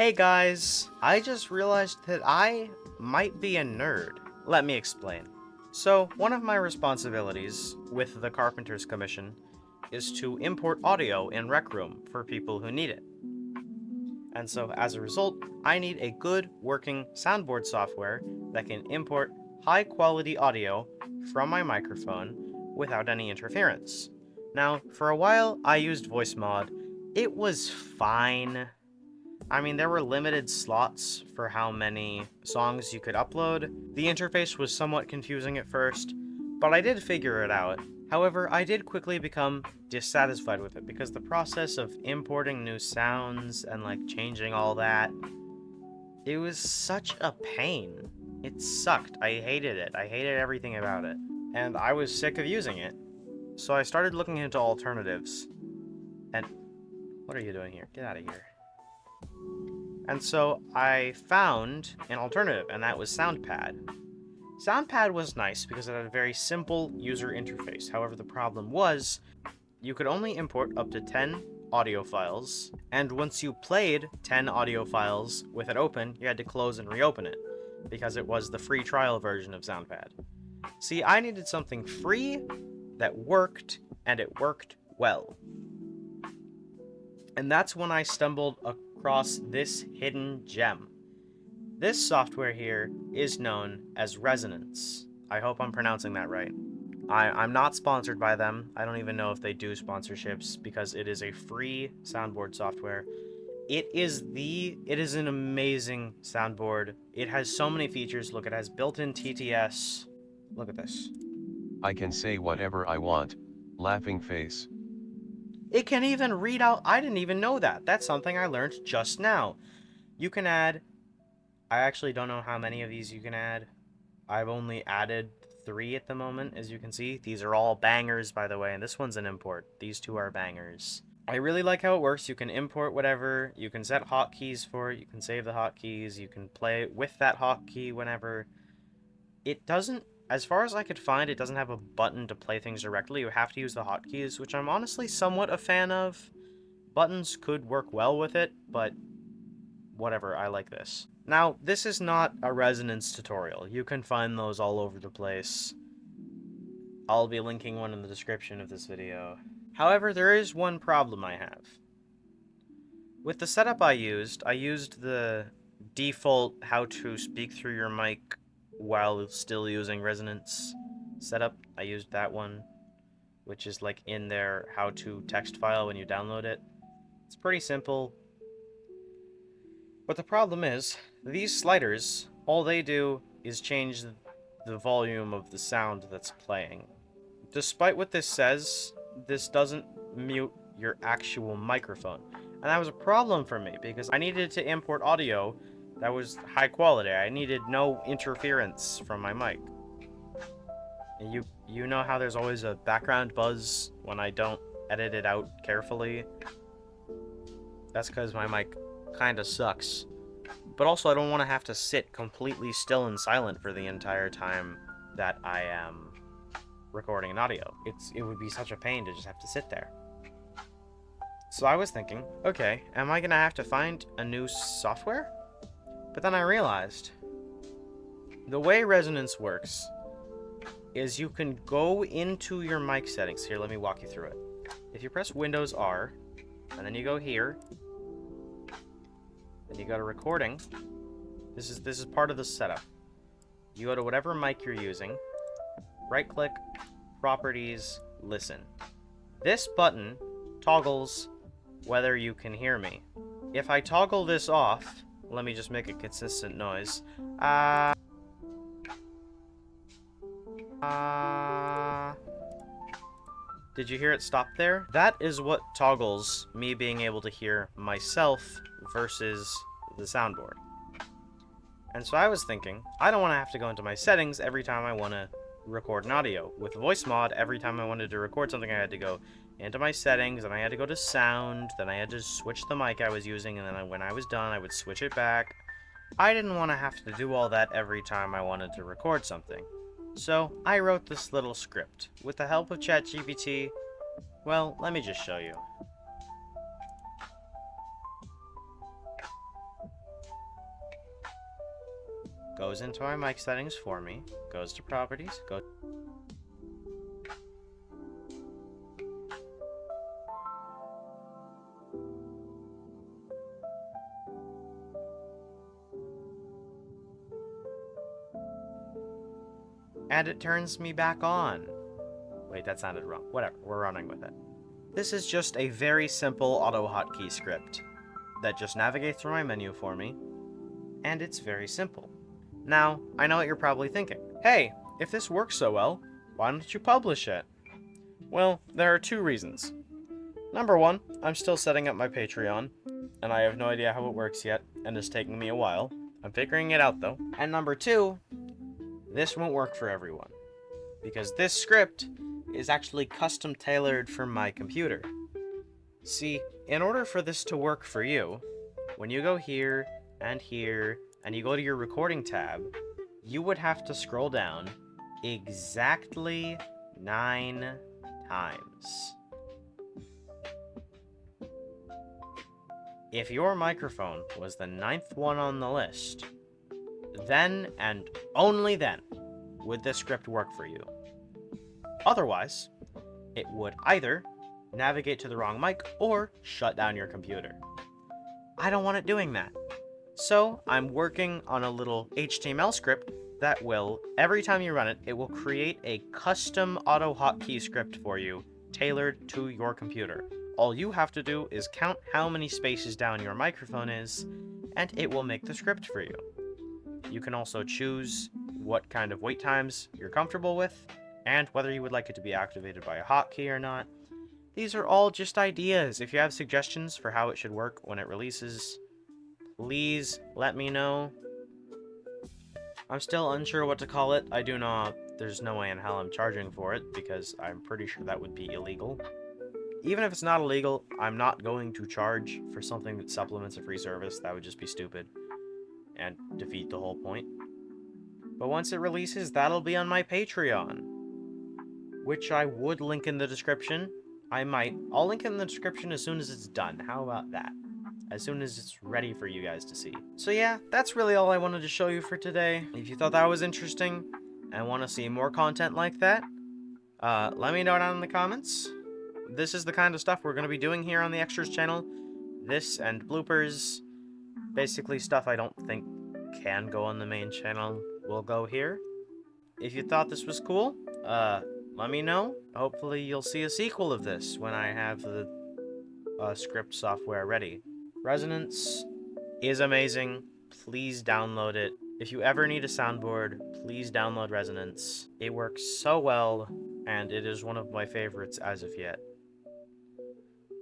Hey guys, I just realized that I might be a nerd. Let me explain. So, one of my responsibilities with the Carpenter's Commission is to import audio in Rec Room for people who need it. And so, as a result, I need a good working soundboard software that can import high quality audio from my microphone without any interference. Now, for a while, I used VoiceMod. It was fine. I mean, there were limited slots for how many songs you could upload. The interface was somewhat confusing at first, but I did figure it out. However, I did quickly become dissatisfied with it because the process of importing new sounds and changing all that, it was such a pain. It sucked. I hated it. I hated everything about it. And I was sick of using it. So I started looking into alternatives. And what are you doing here? Get out of here. And so I found an alternative, and that was SoundPad. SoundPad was nice because it had a very simple user interface. However, the problem was you could only import up to 10 audio files, and once you played 10 audio files with it open, you had to close and reopen it because it was the free trial version of SoundPad. See, I needed something free that worked, and it worked well. And that's when I stumbled across this hidden gem. This software here is known as Resanance. I hope I'm pronouncing that right. I'm not sponsored by them. I don't even know if they do sponsorships because it is a free soundboard software. It is an amazing soundboard. It has so many features. Look, it has built-in TTS. Look at this. I can say whatever I want, laughing face. It can even read out. I didn't even know that. That's something I learned just now. You can add. I actually don't know how many of these you can add. I've only added 3 at the moment, as you can see. These are all bangers, by the way, and this one's an import. These 2 are bangers. I really like how it works. You can import whatever. You can set hotkeys for it. You can save the hotkeys. You can play with that hotkey whenever. It doesn't, as far as I could find, it doesn't have a button to play things directly. You have to use the hotkeys, which I'm honestly somewhat a fan of. Buttons could work well with it, but whatever, I like this. Now, this is not a resonance tutorial. You can find those all over the place. I'll be linking one in the description of this video. However, there is one problem I have. With the setup I used the default how to speak through your mic while still using resonance setup. I used that one, which is in their how to text file when you download it. It's pretty simple. But the problem is, these sliders, all they do is change the volume of the sound that's playing. Despite what this says, this doesn't mute your actual microphone. And that was a problem for me, because I needed to import audio that was high quality. I needed no interference from my mic. And you know how there's always a background buzz when I don't edit it out carefully? That's because my mic kinda sucks. But also, I don't want to have to sit completely still and silent for the entire time that I am recording an audio. It would be such a pain to just have to sit there. So I was thinking, okay, am I gonna have to find a new software? But then I realized, the way Resonance works is you can go into your mic settings. Here, let me walk you through it. If you press Windows R, and then you go here, then you go to recording. This is part of the setup. You go to whatever mic you're using, right click, properties, listen. This button toggles whether you can hear me. If I toggle this off, let me just make a consistent noise. Did you hear it stop there? That is what toggles me being able to hear myself versus the soundboard. And so I was thinking, I don't want to have to go into my settings every time I want to record an audio. With VoiceMod, every time I wanted to record something, I had to go into my settings, and I had to go to sound, then I had to switch the mic I was using, and then when I was done, I would switch it back. I didn't want to have to do all that every time I wanted to record something. So I wrote this little script. With the help of ChatGPT, well, let me just show you. goes into my mic settings for me, goes to properties, goes... and it turns me back on. Wait, that sounded wrong. Whatever, we're running with it. This is just a very simple AutoHotkey script that just navigates through my menu for me, and it's very simple. Now, I know what you're probably thinking. Hey, if this works so well, why don't you publish it? Well, there are two reasons. Number one, I'm still setting up my Patreon, and I have no idea how it works yet, and it's taking me a while. I'm figuring it out though. And number two, this won't work for everyone, because this script is actually custom tailored for my computer. See, in order for this to work for you, when you go here, and you go to your recording tab, you would have to scroll down exactly 9 times. If your microphone was the 9th one on the list, then and only then would this script work for you. Otherwise, it would either navigate to the wrong mic or shut down your computer. I don't want it doing that. So I'm working on a little HTML script that will, every time you run it, it will create a custom AutoHotkey script for you, tailored to your computer. All you have to do is count how many spaces down your microphone is, and it will make the script for you. You can also choose what kind of wait times you're comfortable with, and whether you would like it to be activated by a hotkey or not. These are all just ideas. If you have suggestions for how it should work when it releases, please let me know. I'm still unsure what to call it. I do know there's no way in hell I'm charging for it, because I'm pretty sure that would be illegal. Even if it's not illegal, I'm not going to charge for something that supplements a free service. That would just be stupid and defeat the whole point. But once it releases, that'll be on my Patreon, which I would link in the description. I'll link in the description as soon as it's done. How about that? As soon as it's ready for you guys to see. So yeah, that's really all I wanted to show you for today. If you thought that was interesting and want to see more content like that, let me know down in the comments. This is the kind of stuff we're going to be doing here on the Extras channel. This and bloopers, basically stuff I don't think can go on the main channel, will go here. If you thought this was cool, let me know. Hopefully you'll see a sequel of this when I have the script software ready. Resanance is amazing. Please download it. If you ever need a soundboard, please download Resanance. It works so well, and it is one of my favorites as of yet.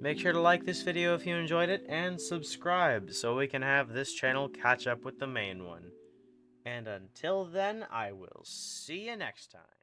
Make sure to like this video if you enjoyed it, and subscribe so we can have this channel catch up with the main one. And until then, I will see you next time.